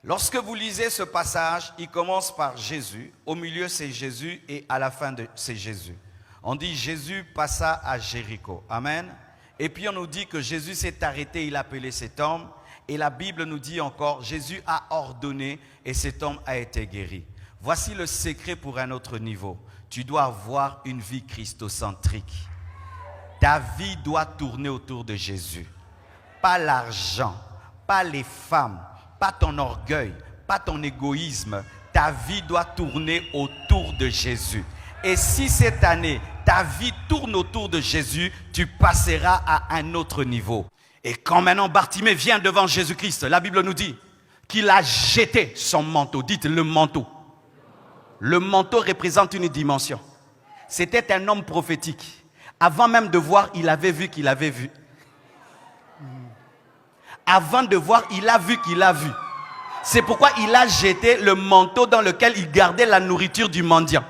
Lorsque vous lisez ce passage, il commence par Jésus. Au milieu, c'est Jésus et à la fin, c'est Jésus. On dit Jésus passa à Jéricho. Amen. Et puis on nous dit que Jésus s'est arrêté, il a appelé cet homme. Et la Bible nous dit encore, Jésus a ordonné et cet homme a été guéri. Voici le secret pour un autre niveau. Tu dois avoir une vie christocentrique. Ta vie doit tourner autour de Jésus. Pas l'argent, pas les femmes, pas ton orgueil, pas ton égoïsme. Ta vie doit tourner autour de Jésus. Et si cette année, ta vie tourne autour de Jésus, tu passeras à un autre niveau. Et quand maintenant Bartimée vient devant Jésus-Christ, la Bible nous dit qu'il a jeté son manteau. Dites le manteau. Le manteau représente une dimension. C'était un homme prophétique. Avant même de voir, il avait vu qu'il avait vu. Avant de voir, il a vu qu'il a vu. C'est pourquoi il a jeté le manteau dans lequel il gardait la nourriture du mendiant.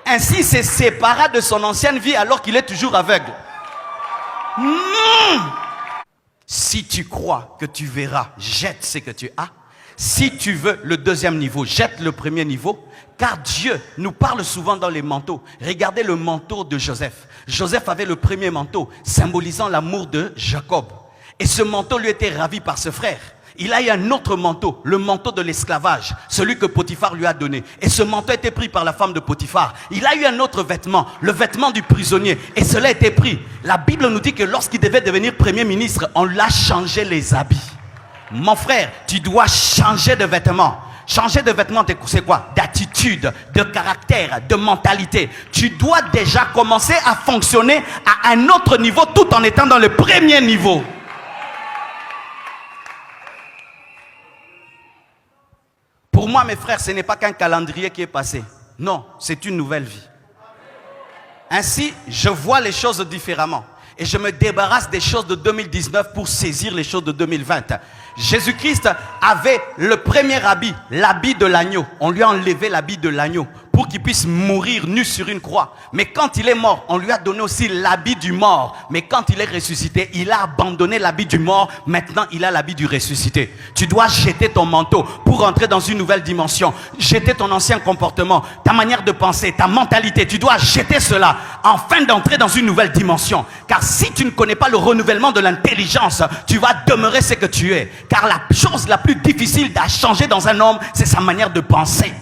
Ainsi, il s'est séparé de son ancienne vie alors qu'il est toujours aveugle. Si tu crois que tu verras, jette ce que tu as. Si tu veux le deuxième niveau, jette le premier niveau. Car Dieu nous parle souvent dans les manteaux. Regardez le manteau de Joseph. Joseph avait le premier manteau, symbolisant l'amour de Jacob. Et ce manteau lui était ravi par ce frère. Il a eu un autre manteau, le manteau de l'esclavage, celui que Potiphar lui a donné. Et ce manteau a été pris par la femme de Potiphar. Il a eu un autre vêtement, le vêtement du prisonnier. Et cela a été pris. La Bible nous dit que lorsqu'il devait devenir premier ministre, on l'a changé les habits. Mon frère, tu dois changer de vêtements. Changer de vêtements, c'est quoi? D'attitude, de caractère, de mentalité. Tu dois déjà commencer à fonctionner à un autre niveau tout en étant dans le premier niveau. Pour moi, mes frères, ce n'est pas qu'un calendrier qui est passé. Non, c'est une nouvelle vie. Ainsi, je vois les choses différemment. Et je me débarrasse des choses de 2019 pour saisir les choses de 2020. Jésus-Christ avait le premier habit, l'habit de l'agneau. On lui a enlevé l'habit de l'agneau pour qu'il puisse mourir nu sur une croix. Mais quand il est mort, on lui a donné aussi l'habit du mort. Mais quand il est ressuscité, il a abandonné l'habit du mort. Maintenant, il a l'habit du ressuscité. Tu dois jeter ton manteau pour entrer dans une nouvelle dimension. Jeter ton ancien comportement, ta manière de penser, ta mentalité. Tu dois jeter cela afin d'entrer dans une nouvelle dimension. Car si tu ne connais pas le renouvellement de l'intelligence, tu vas demeurer ce que tu es. Car la chose la plus difficile à changer dans un homme, c'est sa manière de penser.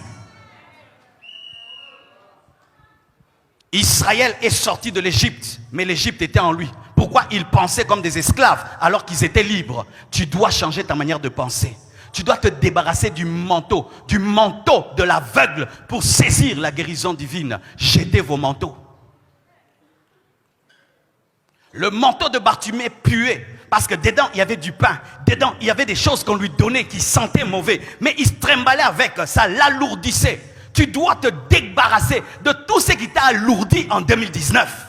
Israël est sorti de l'Égypte, mais l'Égypte était en lui. Pourquoi ils pensaient comme des esclaves alors qu'ils étaient libres? Tu dois changer ta manière de penser. Tu dois te débarrasser du manteau de l'aveugle pour saisir la guérison divine. Jetez vos manteaux. Le manteau de Bartimée puait parce que dedans il y avait du pain, dedans il y avait des choses qu'on lui donnait qui sentaient mauvais, mais il se trimballait avec, ça l'alourdissait. Tu dois te débarrasser de tout ce qui t'a alourdi en 2019.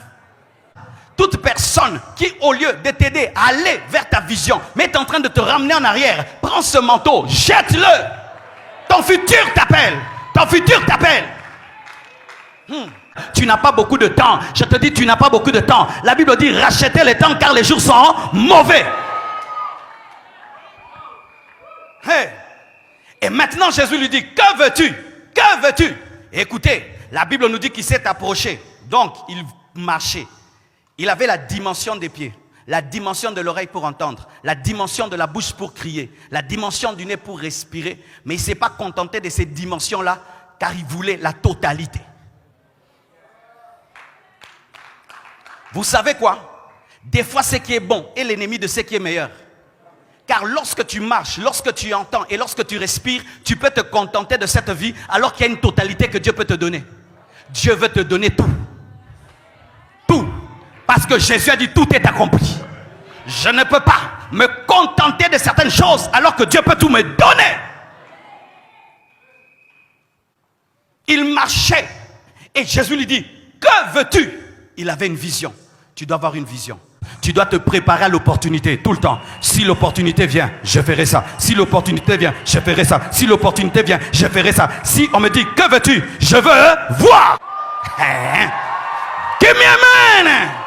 Toute personne qui, au lieu de t'aider à aller vers ta vision, mais est en train de te ramener en arrière, prends ce manteau, jette-le. Ton futur t'appelle. Ton futur t'appelle. Tu n'as pas beaucoup de temps. Je te dis, tu n'as pas beaucoup de temps. La Bible dit, rachetez le temps car les jours sont mauvais. Hey. Et maintenant, Jésus lui dit, que veux-tu? Que veux-tu? Écoutez, la Bible nous dit qu'il s'est approché. Donc, il marchait. Il avait la dimension des pieds, la dimension de l'oreille pour entendre, la dimension de la bouche pour crier, la dimension du nez pour respirer. Mais il ne s'est pas contenté de ces dimensions-là, car il voulait la totalité. Vous savez quoi? Des fois, ce qui est bon est l'ennemi de ce qui est meilleur. Car lorsque tu marches, lorsque tu entends et lorsque tu respires, tu peux te contenter de cette vie alors qu'il y a une totalité que Dieu peut te donner. Dieu veut te donner tout. Tout. Parce que Jésus a dit tout est accompli. Je ne peux pas me contenter de certaines choses alors que Dieu peut tout me donner. Il marchait et Jésus lui dit, que veux-tu? Il avait une vision. Tu dois avoir une vision. Tu dois te préparer à l'opportunité tout le temps. Si l'opportunité vient, je ferai ça. Si l'opportunité vient, je ferai ça. Si l'opportunité vient, je ferai ça. Si on me dit, que veux-tu? Je veux voir. Give me a man.